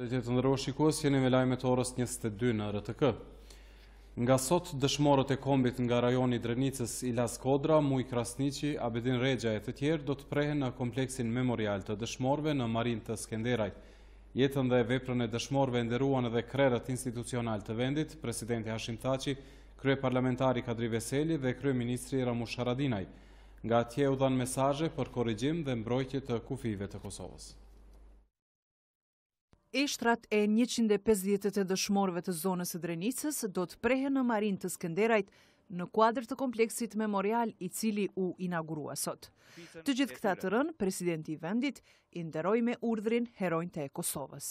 Përgjithë të ndërrohë shikues, jeni me lajmet orës 22 në RTK. Nga sot, dëshmorët e kombit nga rajoni Drenicës, Ilas Kodra, Muj Krasniqi, Abedin Regja e të tjerë do të prehen në kompleksin memorial të dëshmorëve në Marin të Skenderajt. Jetën dhe veprën e dëshmorëve nderuan edhe krerët institucional të vendit, presidenti Hashim Thaçi, kryeparlamentari Kadri Veseli dhe kryeministri Ramush Haradinaj. Nga atje u dhanë mesazhe për korrigjim dhe mbrojtje të kufive të Kosovës. Eshtrat e 150 dëshmorëve të zonës së Drenicës do të prehen në Marin të Skenderajt në kuadër të kompleksit memorial i cili u inaugurua sot. Të gjithë këta të rënë, presidenti i vendit i nderoi me urdhrin heronjtë e Kosovës.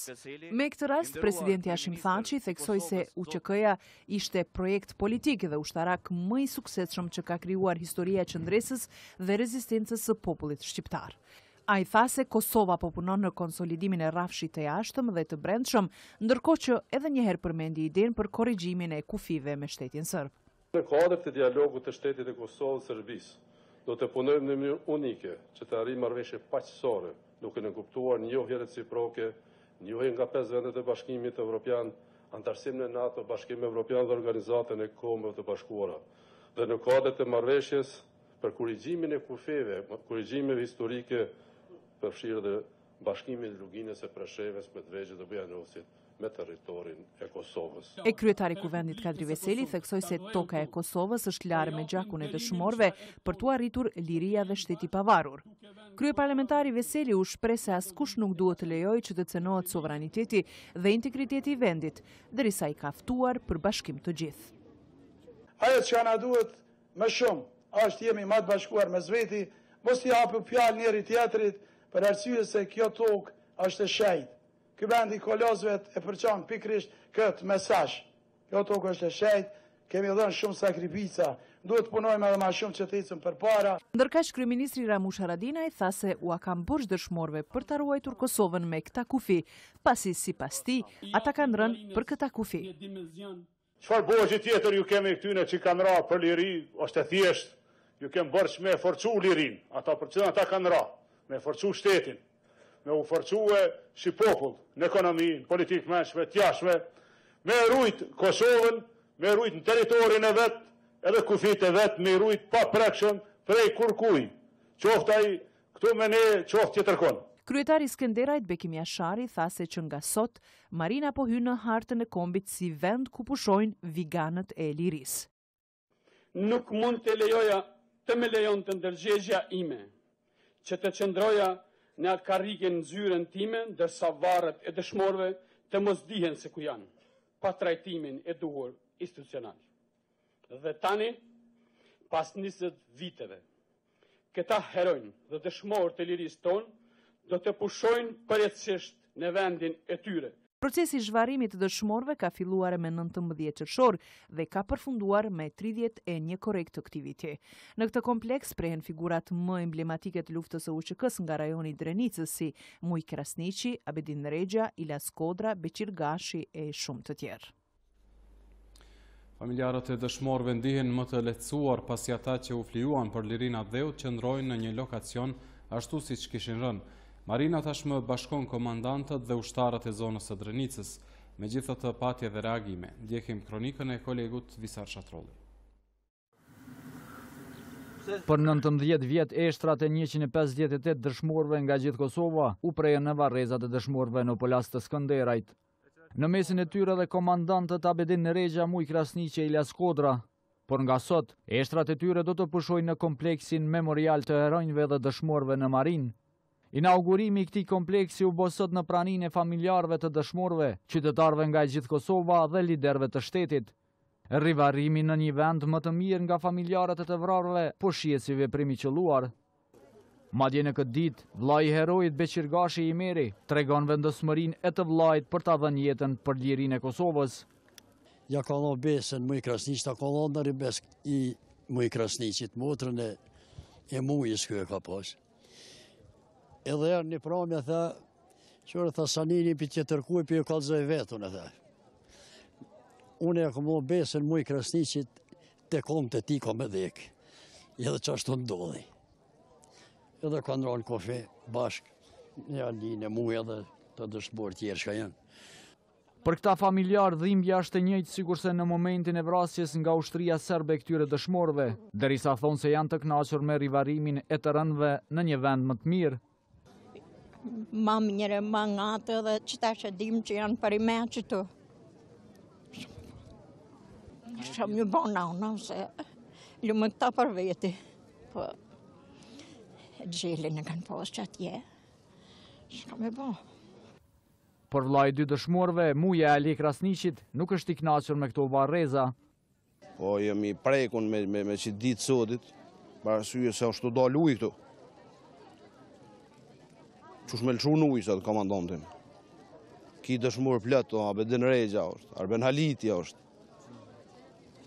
Me këtë rast, presidenti Hashim Thaçi theksoi se UÇK-ja ishte projekt politik dhe ushtarak më i suksesshëm që ka krijuar historia e qëndresës dhe rezistencës së popullit shqiptar. A i tha se Kosova po punon në konsolidimin e rrafshit të jashtëm dhe të brendshëm, ndërkohë që edhe njëherë përmendi idenë për korrigjimin e kufive me shtetin serb. Në kuadër të dialogut të shtetit e Kosovës-Serbisë, do të punojmë në mënyrë unike që të arrijmë marrëveshje paqësore, duke nënkuptuar njohje reciproke, njohje nga 5 vendet e Bashkimit Evropian, antarësim në NATO, Bashkim Evropian dhe Organizatën e Kombeve të Bashkuara. Dhe në kuadër të marrëveshjes për korrigjimin e kufeve, korrigjimeve historike, përfshirë dhe bashkimin e Luginës e Preshevës, Medvegjit dhe Bujanosit me territorin e Kosovës. E kryetari i kuvendit Kadri Veseli theksoi se toka e Kosovës është larë me gjakun e dëshmorëve për t'u arritur liria dhe shteti pavarur. Kryeparlamentari Veseli u shpreh se askush nuk duhet të lejojë që të cënohet sovraniteti dhe integriteti i vendit, derisa i ka ftuar për bashkim të gjithë. Ajo që na duhet më shumë është jemi më të bashkuar me zveti, mos t'i japim fjalë njëri tjetrit, për arsye se kjo tokë është e shenjtë. Ky vend i kolozëve e përçon pikërisht këtë mesazh. Kjo tokë është e shenjtë, kemi dhënë shumë sakrifica, duhet të punojmë edhe më shumë që të ecim përpara. Ndërkaq kryeministri Ramush Haradinaj tha se u kam borxh dëshmorëve për ta ruajtur Kosovën me këta kufi, pasi sipas tij ata kanë rënë për këta kufi. Çfarë borxhi tjetër ju kemi këtyne që kanë ra për liri, është e thjeshtë. Ju kemë borxh me forcu lirin, ata për çfarë ata kanë ra, me forcu shtetin, me u forcue si popull në ekonomi, në politikë mëshme, të jashtme, me rujt Kosovën, me rujt në territorin e vet, edhe kufit e vet, me rujt pa prekshëm prej kurkuj, qoftë ai këtu me ne, qoftë tjetërkon. Kryetari i Skenderajt Bekim Jashari tha se që nga sot Marina po hyn në hartën e kombit si vend ku pushojnë viganët e lirisë. Nuk mund të lejoja të me lejon të ndërgjegja ime, që të qëndroja në atë karrike në zyrën time, ndërsa varret e dëshmorëve të mos dihen se ku janë, pa trajtimin e duhur institucional. Dhe tani, pas 20 viteve, këta heronj dhe dëshmorë të lirisë tonë do të pushojnë përjetësisht në vendin e tyre. Procesi i zhvarrimit të dëshmorëve ka filluar me 19 qershor dhe ka përfunduar me 31 korrekt të këtij viti. Në këtë kompleks prehen figurat më emblematike të luftës së UÇK-s nga rajoni i Drenicës si Muj Krasniqi, Abedin Regja, Ilas Kodra, Beqir Gashi e shumë të tjerë. Familjarët e dëshmorëve ndihen më të lehtësuar pasi ata që u flijuan për lirinë atë dheut qëndrojnë në një lokacion ashtu siç kishin rënë. Marina tashmë bashkon komandantët dhe ushtarët e zonës së Drenicës, megjithatë patje dhe reagime. Ndjekim kronikën e kolegut Visar Shatrolli. Për 19 vjet eshtrat e 158 dëshmorëve nga gjithë Kosova u prejën në varrezat e dëshmorëve në Polas të Skënderajt. Në mesin e tyre dhe komandantët Abedin Regja, Muj Krasniqi e Ilas Kodra. Por nga sot, eshtrat e tyre do të pushojnë në kompleksin memorial të heronjve dhe dëshmorëve në Marin. Inaugurimi i këtij kompleksi u bë sot në praninë e familjarëve të dëshmorëve, qytetarëve nga gjithë Kosova dhe liderëve të shtetit. Rivarrimi në një vend më të mirë nga familjarët e të vrarëve po shihet si veprim i qelluar. Madje në këtë ditë, vllai i herojit Beqir Gashi i Meri tregon vendosmërinë e të vllait për ta dhënë jetën për lirinë e Kosovës. Ja ka dhënë besën Muj Krasniqi, ta ka dhënë ribes i Muj Krasniqit, motrën e Mujës kjo e ka pas. Edhe erë një pramja, tha, qërë tha sanini për që tërkuj për ju kalzoj vetën, e tha. Unë e këmë besën Muj Krasniqit të kom të ti kom e dhek. Edhe që ashtu ndodhi. Edhe ka ndronë kofe bashkë, një alinë e muja dhe të dëshmorë tjerë që janë. Për këta familjar, dhimbja është e njëjtë sikurse në momentin e vrasjes nga ushtria serbe e këtyre dëshmorëve, derisa thonë se janë të kënaqur me rivarimin e të rënëve në një vend më të mirë. Ma mirë, ma ngatë dhe qëta që dim që janë për i me që të. Shumë një bona unë, se lumë këta për veti. Po, gjelin e kanë posë që atje. Shumë e bo. Por vllai i dy dëshmorëve, muja Ali Krasniqit, nuk është i kënaqur me këto varreza. Po jemi prekun me që ditë sotit, për arsye se është të dalë ujë këtu. Qush me lëshu në ujë, sa të komandantin. Ki dëshmorë plët, Abedin Regja është, Arben Haliti është.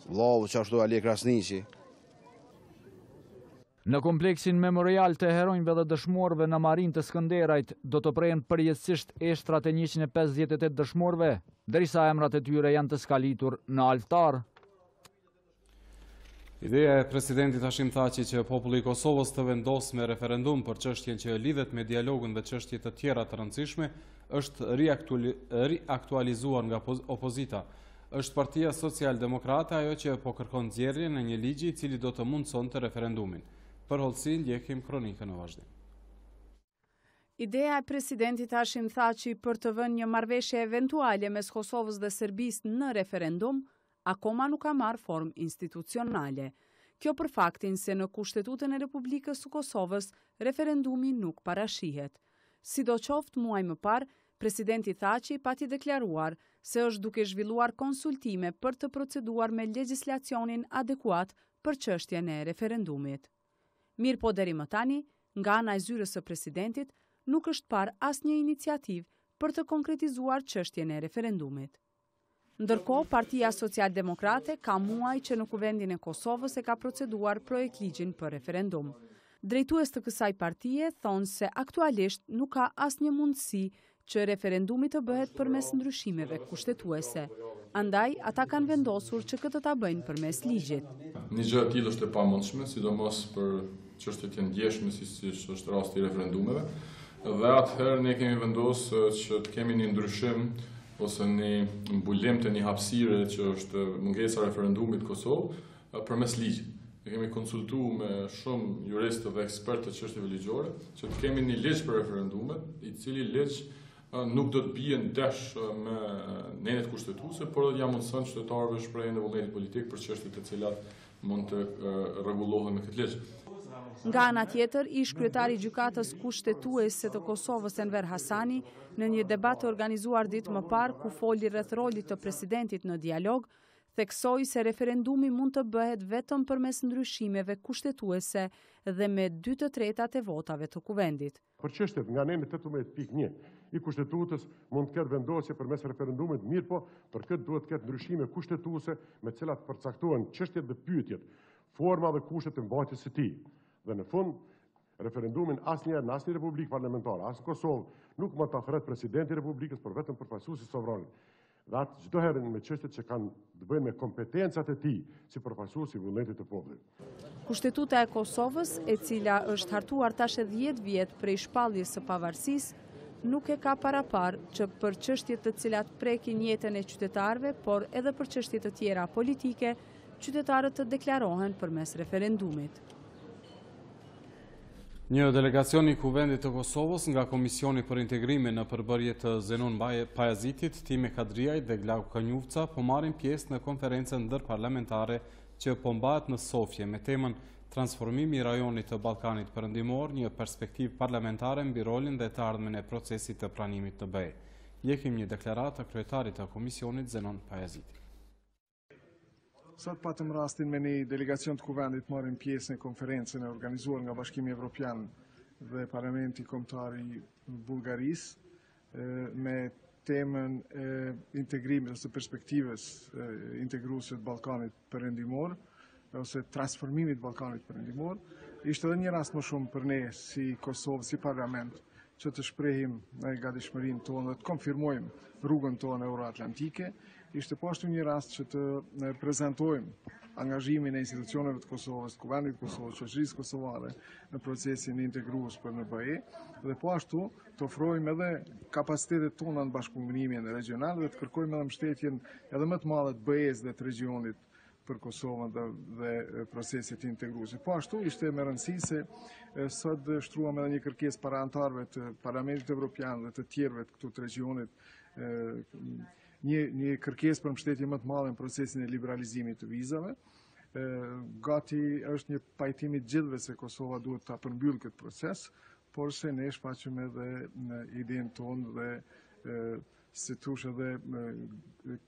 Vllau që ashtu Ali Krasniqi. Në kompleksin memorial të heronjve dhe dëshmorëve në Marinë të Skënderajt do të prehen përjetësisht eshtrat e 158 dëshmorëve, derisa emrat e tyre janë të skalitur në altar. Ideja e presidentit Hashim Thaçi që populli i Kosovës të vendosë me referendum për çështjen që lidhet me dialogun dhe çështje të tjera të rëndësishme është riaktualizuar nga opozita. Është Partia Social-Demokrate ajo që po kërkon nxjerrjen e një ligji i cili do të mundsonte referendumin. Për hollësi ndjekim kronikën në vazhdim. Ideja e presidentit Hashim Thaçi për të vënë një marrëveshje eventuale mes Kosovës dhe Serbisë në referendum akoma nuk ka marrë formë institucionale. Kjo për faktin se në Kushtetutën e Republikës së Kosovës referendumi nuk parashihet. Sidoqoftë muaj më parë, presidenti Thaçi pati deklaruar se është duke zhvilluar konsultime për të proceduar me legjislacionin adekuat për çështjen e referendumit. Mirë po deri më tani, nga ana e zyrës së presidentit, nuk është parë asnjë iniciativë për të konkretizuar çështjen e referendumit. Ndërkohë, Partia Social-Demokrate ka muaj që në Kuvendin e Kosovës e ka proceduar projekt ligjin për referendum. Drejtues të kësaj partie thonë se aktualisht nuk ka asnjë mundësi që referendumi të bëhet përmes ndryshimeve kushtetuese. Andaj, ata kanë vendosur që këtë ta bëjnë përmes ligjit. Një gjë e tillë është e pamundshme, sidomos për çështjet e ndjeshme si është rasti i referendumeve, dhe atëherë ne kemi vendosur që të kemi një ndryshim ose një mbulim të një hapësire që është mungesa e referendumit Kosovë përmes ligjit. Ne kemi konsultuar me shumë juristë dhe ekspertë të çështjeve ligjore që të kemi një ligj për referendumet, i cili ligj nuk do të bie ndesh me nenet kushtetuese, por do t'ia mundson qytetarëve shprehjen e vullnetit politik për çështjet të cilat mund të rregullohen me këtë ligj. Nga ana tjetër, ish kryetari i gjykatës kushtetuese të Kosovës Enver Hasani, në një debat të organizuar ditë më parë ku foli rreth rolit të presidentit në dialog, theksoi se referendumi mund të bëhet vetëm përmes ndryshimeve kushtetuese dhe me 2/3 e votave të kuvendit. Për çështjet nga neni 18.1 i kushtetutës mund të ketë vendosje përmes referendumit, mirë po për këtë duhet të ketë ndryshime kushtetuese me cilat përcaktohen çështjet dhe pyetjet, forma dhe kushtet e mbajtjes së tij. Dhe në fund, referendumin asnjëherë në asnjë republikë parlamentare, as në Kosovë, nuk mund ta thret presidenti i Republikës, por vetëm përfaqësuesi sovran. Dhe atë çdo herë me çështjet që kanë të bëjnë me kompetencat e tij si përfaqësuesi i vullnetit të popullit. Kushtetuta e Kosovës, e cila është hartuar tash 10 vjet prej shpalljes së pavarësisë, nuk e ka parapar që për çështjet të cilat prekin jetën e qytetarëve, por edhe për çështje të tjera politike, qytetarët të deklarohen përmes referendumit. Një delegacion i Kuvendit të Kosovës nga Komisioni për Integrimin në përbërje të Zenon Pajazitit, Time Kadriaj dhe Glau Kanjuvca po marrin pjesë në konferencën ndërparlamentare që po mbahet në Sofje me temën Transformimi i rajonit të Ballkanit Perëndimor, një perspektivë parlamentare mbi rolin dhe të ardhmen e procesit të pranimit të BE. Jekim një deklaratë të kryetarit të Komisionit Zenon Pajaziti. Sot patëm rastin me një delegacion të Kuvendit marrin pjesë në konferencën e organizuar nga Bashkimi Evropian dhe Parlamenti Kombëtar i Bullgarisë me temën e integrimit ose perspektivës integruese të Ballkanit Perëndimor ose transformimit të Ballkanit Perëndimor. Ishte edhe një rast më shumë për ne si Kosovë, si Parlament, që të shprehim në gatishmërinë tonë dhe të konfirmojmë rrugën tonë euroatlantike. Ishte po ashtu një rast që të prezantojmë angazhimin e institucioneve të Kosovës, të Kuvendit të Kosovës, shoqërisë kosovare në procesin integrues për në BE, dhe po ashtu të ofrojmë edhe kapacitetet tona në bashkëpunimin regional dhe të kërkojmë edhe mbështetjen edhe më të madhe të BE-s dhe të regionit për Kosovën dhe procesit integrues. Po ashtu ishte me rëndësi se sot shtruam edhe një kërkesë para anëtarëve të Parlamentit Evropian dhe të tjerëve të këtu të regionit, një kërkesë për mbështetje më të madhe në procesin e liberalizimit të vizave. Gati është një pajtim i gjithëve se Kosova duhet ta përmbyllë këtë proces, por se ne shfaqëm edhe në idenë tonë dhe si thush edhe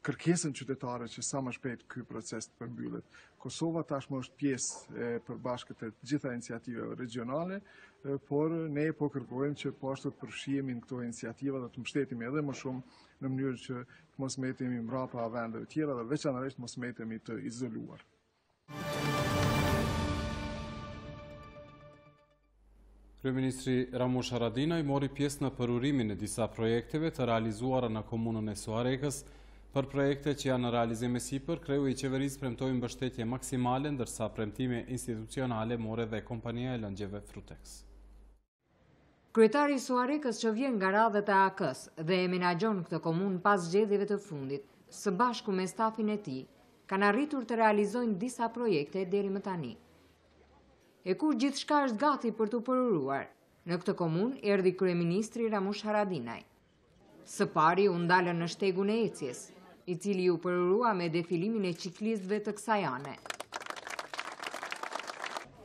kërkesën qytetare që sa më shpejt ky proces të përmbyllet. Kosova tashmë është pjesë e përbashkët e gjitha iniciativave regionale, por ne po kërkojmë që po ashtu të përfshihemi në këto iniciativa dhe të mbështetemi edhe më shumë në mënyrë që të mos metemi mbrapa vendeve tjera dhe veçanërisht mos metemi të izoluar. Kryeministri Ramush Haradinaj mori pjesë në përurimin e disa projekteve të realizuara në komunën e Suarekës. Për projekte që janë në realizim e sipër, kreu i qeverisë premtoi mbështetje maksimale, ndërsa premtime institucionale more dhe kompania e lëngjeve Frutex. Kryetari i Suarekës që vjen nga radhët e AK-s dhe e menaxhon këtë komunë pas zgjedhjeve të fundit, së bashku me stafin e tij, kanë arritur të realizojnë disa projekte deri më tani. E kur gjithçka është gati për të përuruar, në këtë komunë erdhi kryeministri Ramush Haradinaj. Së pari u ndalën në shtegun e ecjes, i cili u përurua me defilimin e ciklistëve të kësaj ane.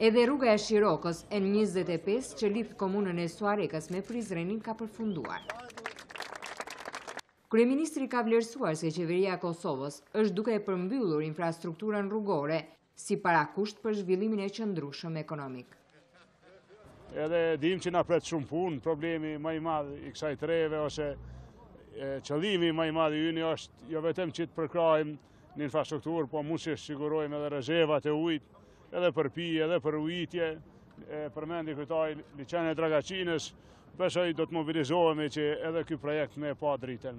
Edhe rruga e Shirokës N25 që lidh komunën e Suarekës me Prizrenin ka përfunduar. Kryeministri ka vlerësuar se qeveria e Kosovës është duke përmbyllur infrastrukturën rrugore si parakusht për zhvillimin e qëndrueshëm ekonomik. Edhe dim që na pret shumë punë, problemi më i madh i kësaj treve ose qëllimi më i madh i ynë është jo vetëm që të përkrahim në infrastrukturë, po mund të sigurojmë edhe rezervat e ujit, edhe për pije, edhe për ujitje. Përmendi kryetari liçen e Dragaçinës, besoj do të mobilizohemi që edhe ky projekt me pa dritën.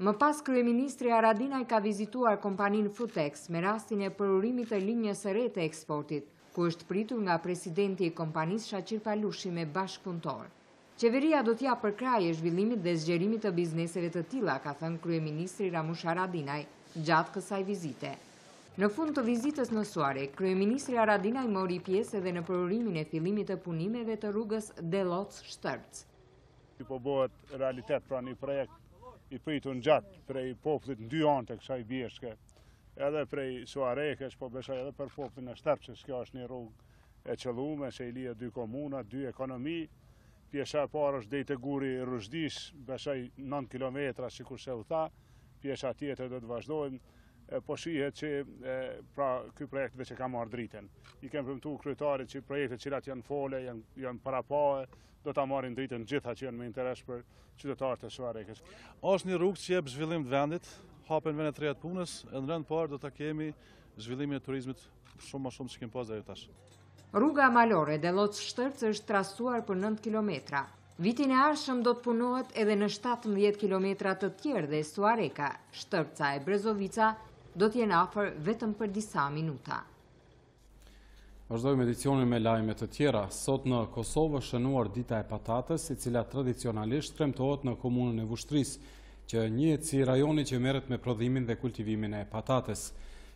Më pas kryeministri Haradinaj ka vizituar kompaninë Frutex me rastin e përurimit të linjës së re të eksportit, ku është pritur nga presidenti i kompanisë Shaqir Palushi me bashkëpunëtor. Qeveria do t'japë përkrahje zhvillimit dhe zgjerimit të bizneseve të tilla, ka thënë kryeministri Ramush Haradinaj gjatë kësaj vizite. Në fund të vizitës në Suarek, kryeministri Haradinaj mori pjesë edhe në përurimin e fillimit të punimeve të rrugës Deloc-Shtërc. Po bëhet realitet pra një projekt i pritur gjatë prej popullit në dy anë të kësaj bjeshke, edhe prej Suarekës, po besoj edhe për popullin e Shtërcës. Kjo është një rrugë e qëllume, se i lidh dy komuna, dy ekonomi. Pjesa e parë është deri te guri i Rushdis, besoj 9 kilometra, sikur se u tha. Pjesa tjetër do të vazhdojmë. Po shihet që pra ky projekt veç e ka marrë dritën. I kemë premtuar kryetarit që projektet që janë fole, janë parapahe, do ta marrin dritën gjitha që janë me interes për qytetarët e Suarekës. Është një rrugë që jep zhvillim të vendit, hapen vende të reja të punës, e në rënd parë do ta kemi zhvillimin e turizmit shumë më shumë se kemi pas deri tash. Rruga malore Deloc-Shtërc është trastuar për 9 kilometra. Vitin e ardhshëm do të punohet edhe në 17 kilometra të tjerë dhe Suareka, Shtërca e Brezovica do t'jenë afër vetëm për disa minuta. Vazhdojmë edicionin me lajme të tjera. Sot në Kosovë është shënuar dita e patates, e cila tradicionalisht premtohet në komunën e Vushtrisë, që njihet si rajoni që merret me prodhimin dhe kultivimin e patates.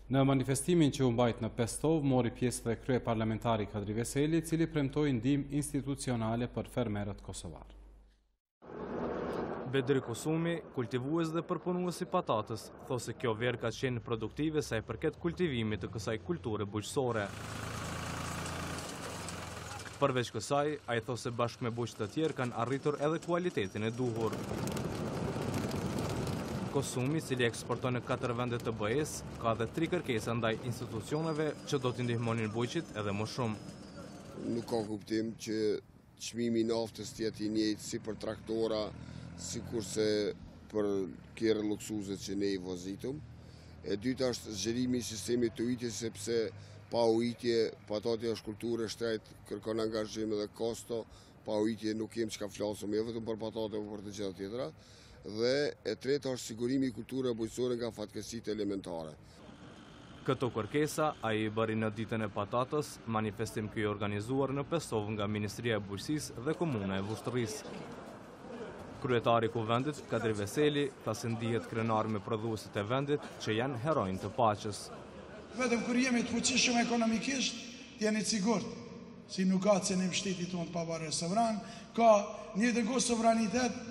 Në manifestimin që u mbajt në Pestov, mori pjesë dhe krye parlamentari Kadri Veseli, i cili premtoi ndihmë institucionale për fermerët kosovar. Bedri Kosumi, kultivues dhe përpunues i patates, thosë se kjo verë ka qenë produktive sa i përket kultivimit të kësaj kulture bujqësore. Përveç kësaj, ai thosë se bashkë me bujqë të tjerë kanë arritur edhe kualitetin e duhur. Kosumi, cili eksporton në 4 vende të BE-s, ka edhe 3 kërkesa ndaj institucioneve që do t'i ndihmonin bujqit edhe më shumë. Nuk ka kuptim që çmimi i naftës të jetë i njëjtë si për traktora, sikurse për kjerë luksuze që ne i vozitum. E dyta është zgjerimi i sistemit të ujitjes, sepse pa ujitje patatja është kulturë e shtrenjtë, kërkon angazhim dhe kosto, pa ujitje nuk jem çka flasëm, jo vetëm për patate, por për të gjitha tjetra. Dhe e treta është sigurimi i kulturës bujqësore nga fatkeqësitë elementare. Këto kërkesa a i bëri në ditën e patatës, manifestim ky organizuar në Pesov nga Ministria e Bujqësisë dhe Komuna e Vushtrrisë. Kryetari i Kuvendit, Kadri Veseli, tha se ndihet krenar me prodhuesit e vendit që janë heronj të paqes. Vetëm kur jemi të fuqishëm ekonomikisht, jeni sigurt, si nuk ka cenim shtetit tonë të pavarur sovran, ka një dëgo sovranitet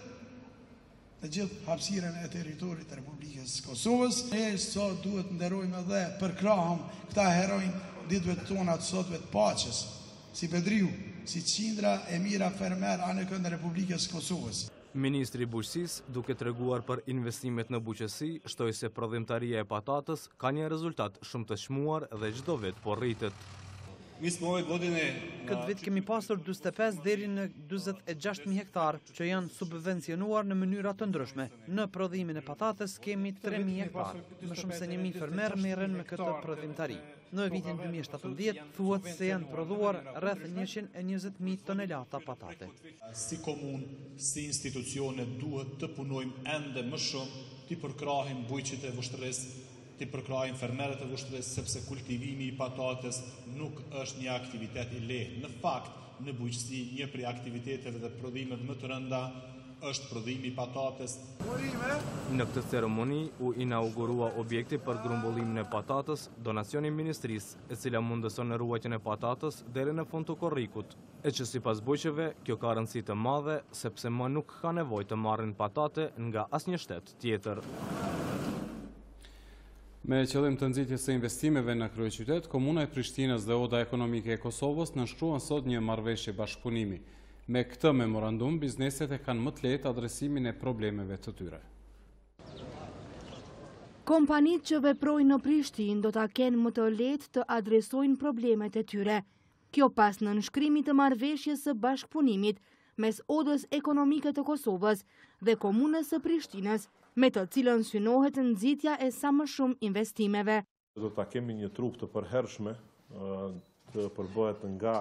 në gjithë hapësirën e territorit të Republikës Kosovës. Ne sot duhet nderojmë dhe përkrahëm këta heronj ditëve tona të sotve të paqes, si Bedriu, si qindra e mira fermer anë kënd e Republikës Kosovës. Ministri i Bujqësisë, duke treguar për investimet në bujqësi, shtoi se prodhimtaria e patatës ka një rezultat shumë të çmuar dhe çdo vit po rritet. Këtë vit kemi pasur 45 deri në 46.000 hektar që janë subvencionuar në mënyra të ndryshme. Në prodhimin e patates kemi 3.000 hektar. Më shumë se 1.000 fermer merren me këtë prodhimtari. Në vitin 2017 thuhet se janë prodhuar rreth 120.000 tonelata patate. Si komunë, si institucione duhet të punojmë ende më shumë të përkrahim bujqit e Vushtrrisë, të përkrahim fermerët e Vushtrrisë, sepse kultivimi i patates nuk është një aktivitet i lehtë. Në fakt, në bujqësi, një prej aktiviteteve dhe prodhimet më të rënda është prodhimi i patates. Në këtë ceremoni u inaugurua objekti për grumbullimin e patatës, donacioni i ministrisë, e cila mundëson në ruajtjen e patatës deri në fund të korrikut, e që sipas bujqeve, kjo ka rëndësi të madhe sepse më nuk ka nevojë të marrin patate nga asnjë shtet tjetër. Me qëllim të nxitjes së investimeve në kryeqytet, Komuna e Prishtinës dhe Oda Ekonomike e Kosovës nënshkruan sot një marrëveshje bashkëpunimi. Me këtë memorandum, bizneset e kanë më të lehtë adresimin e problemeve të tyre. Kompanitë që veprojnë në Prishtinë do ta kenë më të lehtë të adresojnë problemet e tyre. Kjo pas nënshkrimit të marrëveshjes së bashkëpunimit mes Odës Ekonomike të Kosovës dhe Komunës së Prishtinës, me të cilën synohet nxitja e sa më shumë investimeve. Do ta kemi një trup të përhershme të përbëhet nga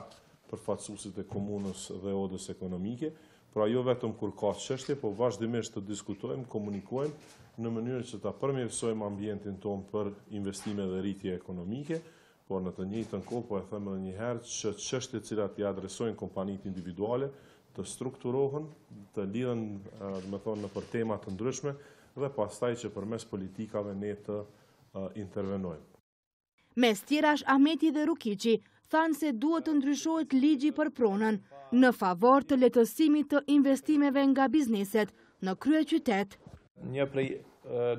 përfaqësuesit e komunës dhe Odës Ekonomike, pra jo vetëm kur ka çështje, po vazhdimisht të diskutojmë, komunikojmë në mënyrë që ta përmirësojmë ambientin tonë për investime dhe rritje ekonomike, por në të njëjtën kohë po e them edhe një herë që çështjet që i adresojnë kompanitë individuale të strukturohen, të lidhen, në për tema të ndryshme dhe pastaj që përmes politikave ne të intervenojmë. Mes tjerash, Ahmeti dhe Rukiqi thanë se duhet të ndryshohet ligji për pronën në favor të lehtësimit të investimeve nga bizneset në kryeqytet. Një prej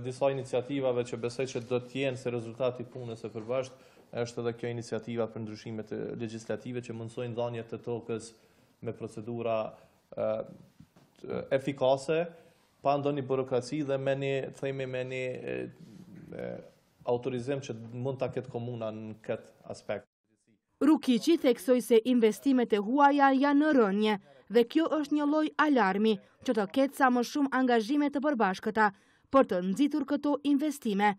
disa iniciativave që besoj që do të jenë se rezultati punës së përbashkët është edhe kjo iniciativa për ndryshimet legjislative që mundsojnë dhënien të tokës me procedura efikase, pa ndonjë burokraci dhe me një autorizim që mund ta ketë komuna në këtë aspekt. Rukiqi theksoi se investimet e huaja janë në rënje dhe kjo është një lloj alarmi që të ketë sa më shumë angazhime të përbashkëta për të nxitur këto investime.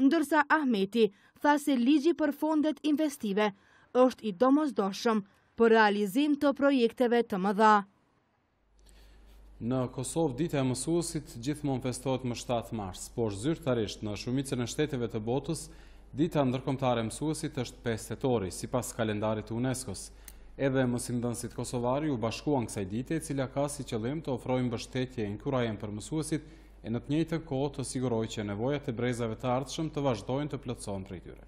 Ndërsa Ahmeti tha se ligji për fondet investive është i domosdoshëm për realizim të projekteve të mëdha. Në Kosovë, dita e mësuesit gjithmonë festohet më 7 mars, por zyrtarisht në shumicën e shteteve të botës, dita ndërkombëtare e mësuesit është 5 tetori, sipas kalendarit të UNESCO-s. Edhe mësimdhënësit kosovari u bashkuan kësaj dite, e cila ka si qëllim të ofrojë mbështetje e inkurajem për mësuesit e në të njëjtën kohë të sigurojë që nevojat e brezave të ardhshëm të vazhdojnë të plotësohen prej tyre.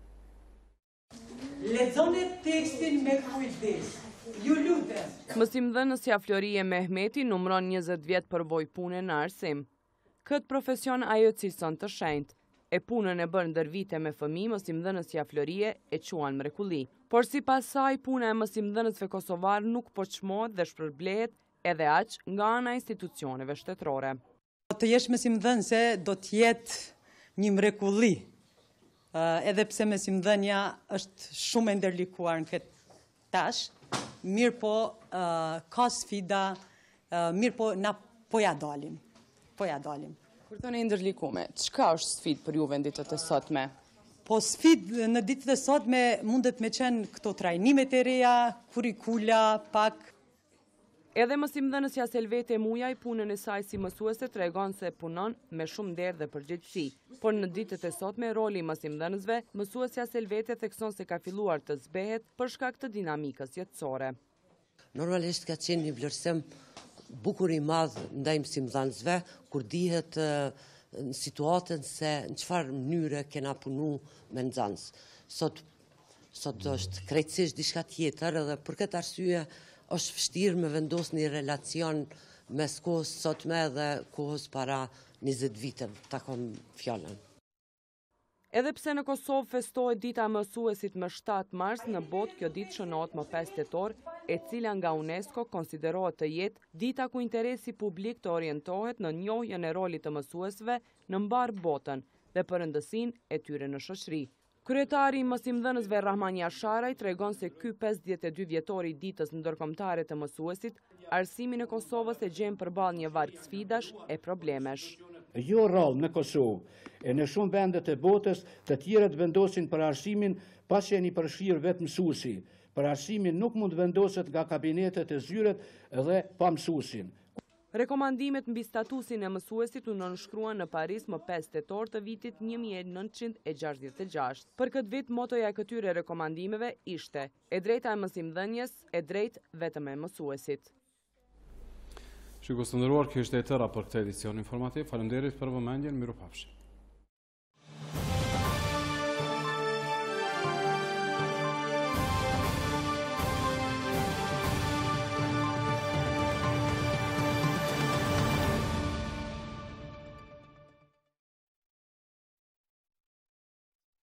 Lexoni tekstin me kujdes. Ju lutem. Mësimdhënësja Florie Mehmeti numëron 20 vjet përvojë pune në arsim. Këtë profesion ajo cilëson të shenjtë. E punën e bën ndër vite me fëmijë, mësimdhënësja Florie e quan mrekulli. Por sipas saj, puna e mësimdhënësve kosovar nuk po çmohet dhe shpërblehet edhe aq nga ana e institucioneve shtetërore. Të jesh mësimdhënëse do të jetë një mrekulli. Edhe pse mësimdhënia është shumë e ndërlikuar në këtë tash, mirë po ka sfida, mirë po na po ja dalim. Kur thoni ndërlikume, çka është sfidë për juve në ditët e sotme? Po sfidë në ditët e sotme mundet me qenë këto trajnimet e reja, kurikula, pak Edhe mësimdhënësja Selvete Mujaj punën e saj si mësuese tregon se punon me shumë derë dhe përgjegjësi, por në ditët e sotme roli i mësimdhënësve, mësuesja Selvete thekson se ka filluar të zbehet për shkak të dinamikës jetësore. Normalisht ka qenë një vlerësim bukur i madh ndaj mësimdhënësve, kur dihet në situatën se në çfarë mënyre kena punu me nxënës. Sot është krejtësisht diçka tjetër edhe për këtë arsye është vështirë me vendos një relacion mes kohës sotme dhe kohës para 20 viteve, ta kom fjallën. Edhe pse në Kosovë festohet dita e mësuesit më 7 mars, në botë kjo ditë shënohet më 5 tetor, e cila nga UNESCO konsiderohet të jetë dita ku interesi publik të orientohet në njohjen e rolit të mësuesve në mbar botën dhe përëndësinë e tyre në shoqëri. Kryetari i mësimdhënësve Rahman Jasharaj tregon se ky 52 vjetori i ditës ndërkombëtare të mësuesit, arsimin e Kosovës e gjen përballë një varg sfidash e problemesh. Jo rrallë në Kosovë e në shumë vendet e botës të tjerët vendosin për arsimin pas qenë i përfshirë vetë mësuesi. Për arsimin nuk mund vendoset nga kabinetet e zyret dhe pa mësuesin. Rekomandimet mbi statusin e mësuesit u nënshkruan në Paris më 5 tetor të vitit 1966. Për këtë vit, motoja e këtyre rekomandimeve ishte: e drejta e mësimdhënies, e drejtë vetëm e mësuesit. Shikos të nderuar, kjo ishte e tëra për këtë edicion informativ. Faleminderit për vëmendjen, mirupafshim.